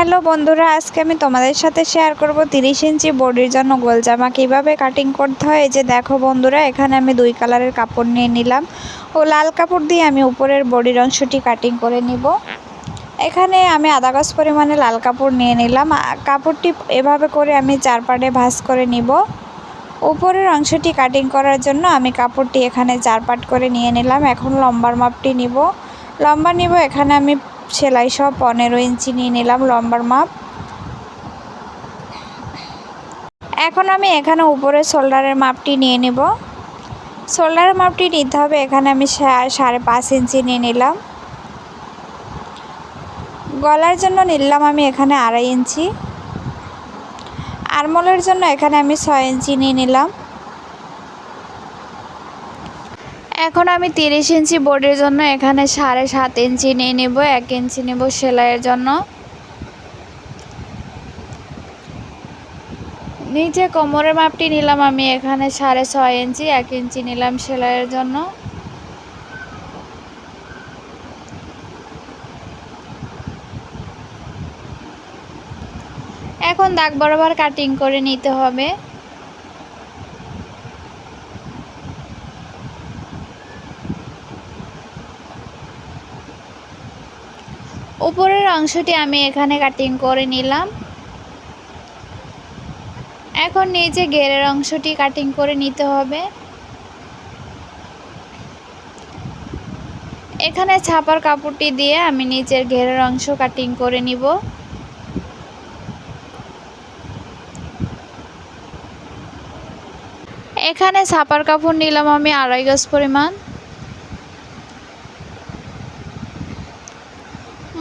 Hello বন্ধুরা, আজকে আমি তোমাদের সাথে শেয়ার করব 30 ইঞ্চি বডির জন্য গোল জামা কীভাবে কাটিং করতে হয়। এই যে দেখো বন্ধুরা, এখানে আমি 2 কালারের কাপড় নিয়ে নিলাম ও লাল কাপড় দিয়ে আমি উপরের বডির অংশটি কাটিং করে নিব। এখানে আমি আধা গজ পরিমাণে লাল কাপড় নিয়ে নিলাম। কাপড়টি এভাবে করে আমি 4 পার্টে ভাঁজ করে নিব। উপরের অংশটি কাটিং করার জন্য আমি কাপড়টি এখানে 4 পার্ট করে নিয়ে নিলাম। এখন লম্বার মাপটি নিব। লম্বা নিব, এখানে আমি সেলাই সহ 15 ইঞ্চি নিয়ে নিলাম লম্বার মাপ। এখন আমি এখানে উপরে শোল্ডারের মাপটি নিয়ে নিব। শোল্ডারের মাপটি নিতে হবে, এখানে আমি 5.5 ইঞ্চি নিয়ে নিলাম। গলার জন্য নিলাম আমি এখানে 2.5 ইঞ্চি। আরমোলের জন্য এখানে আমি 6 ইঞ্চি নিয়ে নিলাম। এখন আমি 30 ইঞ্চি বডির জন্য এখানে 7.5 ইঞ্চি নিয়ে নেব। 1 ইঞ্চি নেব সেলাইয়ের জন্য। নিচে কোমরের মাপটি নিলাম আমি এখানে 6.5 ইঞ্চি। 1 ইঞ্চি নিলাম সেলাইয়ের জন্য। এখন দাগ বরাবর কাটিং করে নিতে হবে। উপরের অংশটি আমি এখানে কাটিং করে নিলাম। এখন নিচে ঘেরের অংশটি কাটিং করে নিতে হবে। এখানে ছাপার কাপড়টি দিয়ে আমি নিচের ঘেরের অংশ কাটিং করে নিব। এখানে ছাপার কাপড় নিলাম আমি 2.5 গজ পরিমাণ।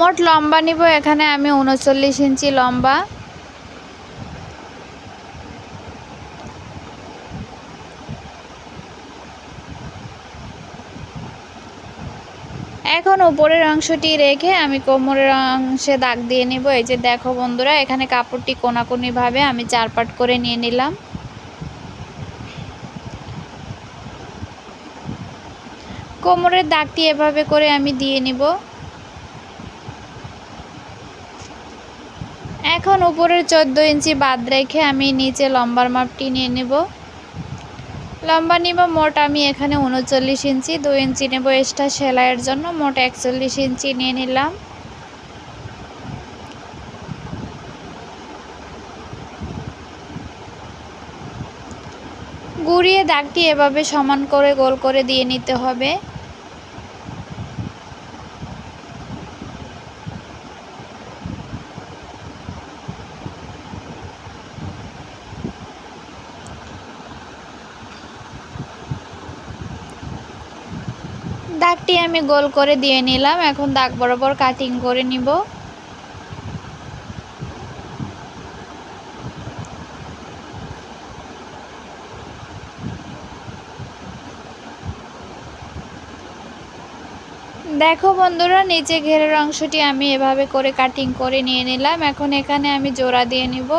মোট লম্বা নিব এখানে আমি 39 ইঞ্চি লম্বা। এখন উপরের অংশটি রেখে আমি কোমরের অংশে দাগ দিয়ে নিব। এই যে দেখো বন্ধুরা, এখানে কাপড়টি কোনাকুনিভাবে আমি 4 পার্ট করে নিয়ে নিলাম। কোমরের দাগটি এভাবে করে আমি দিয়ে নিব। এখন উপরের 14 ইঞ্চি বাদ রেখে আমি নিচে লম্বার মাপটি নিয়ে নেব। লম্বা নিব মোট আমি এখানে 39 ইঞ্চি। 2 ইঞ্চি নেব এক্সট্রা সেলাইয়ের জন্য। মোট 41 ইঞ্চি নিয়ে নিলাম। ঘুরিয়ে দাগটি এভাবে সমান করে গোল করে দিয়ে নিতে হবে। দাগটি আমি গোল করে দিয়ে নিলাম। এখন দাগ বরাবর কাটিং করে নিব। দেখো বন্ধুরা, নিচে ঘেরের অংশটি আমি এভাবে করে কাটিং করে নিয়ে নিলাম। এখন এখানে আমি জোড়া দিয়ে নিব।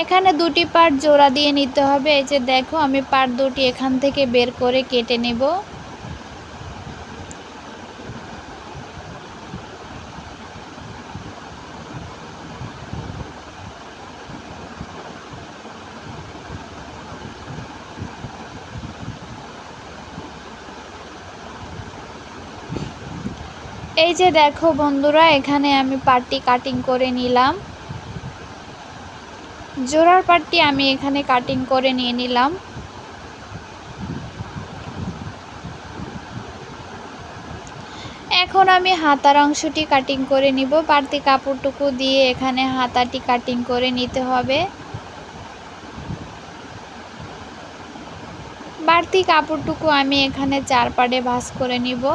এখানে 2টি পার্ট জোড়া দিয়ে নিতে হবে। এই যে দেখো, আমি পার্ট 2টি এখান থেকে বের করে কেটে নেব। এই যে দেখো বন্ধুরা, এখানে আমি পার্টটি কাটিং করে নিলাম। জোড়ার পার্টটি আমি এখানে কাটিং করে নিয়ে নিলাম। এখন আমি হাতার অংশটি কাটিং করে নিব। বাড়তি কাপড়টুকু দিয়ে এখানে হাতাটি কাটিং করে নিতে হবে। বাড়তি কাপড়টুকু আমি এখানে 4 পার্টে ভাঁজ করে নিব।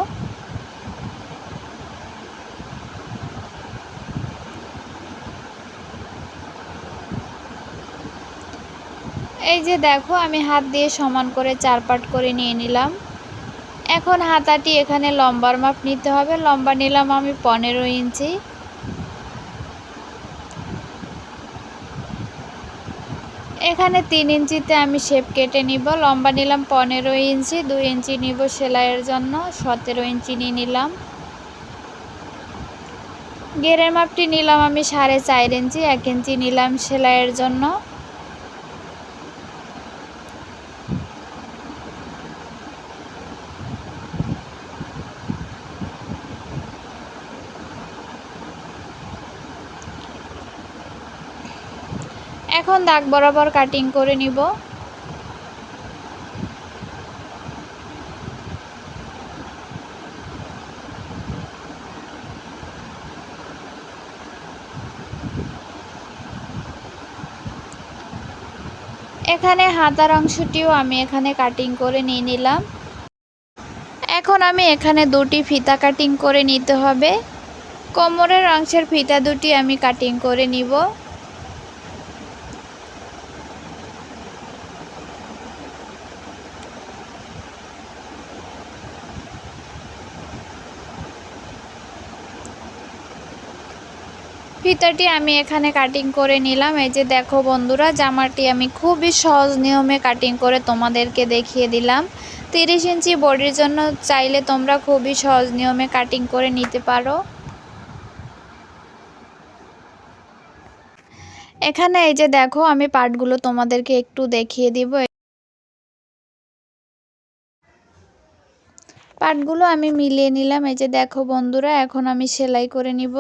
এই যে দেখো, আমি হাত দিয়ে সমান করে 4 পার্ট করে নিয়ে নিলাম। এখন হাতাটি এখানে লম্বার মাপ নিতে হবে। লম্বা নিলাম আমি 15 ইঞ্চি। এখানে 3 ইঞ্চিতে আমি শেপ কেটে নিব। লম্বা নিলাম 15 ইঞ্চি। 2 ইঞ্চি নিব সেলাইয়ের জন্য। 17 ইঞ্চি নিয়ে নিলাম। ঘেরের মাপটি নিলাম আমি 4.5 ইঞ্চি, 1 ইঞ্চি নিলাম সেলাইয়ের জন্য। এখন দাগ বরাবর কাটিং করে নিব। এখানে হাতার অংশটিও আমি এখানে কাটিং করে নিয়ে নিলাম। এখন আমি এখানে দুটি ফিতা কাটিং করে নিতে হবে। কোমরের অংশের ফিতা দুটি আমি কাটিং করে নিব। ফিতাটি আমি এখানে কাটিং করে নিলাম। এই যে দেখো বন্ধুরা, জামাটি আমি খুবই সহজ নিয়মে কাটিং করে তোমাদেরকে দেখিয়ে দিলাম। 30 ইঞ্চি বডির জন্য চাইলে তোমরা খুবই সহজ নিয়মে কাটিং করে নিতে পারো। এখানে এই যে দেখো, আমি পার্টগুলো তোমাদেরকে একটু দেখিয়ে দিব। পার্টগুলো আমি মিলিয়ে নিলাম। এই যে দেখো বন্ধুরা, এখন আমি সেলাই করে নিব।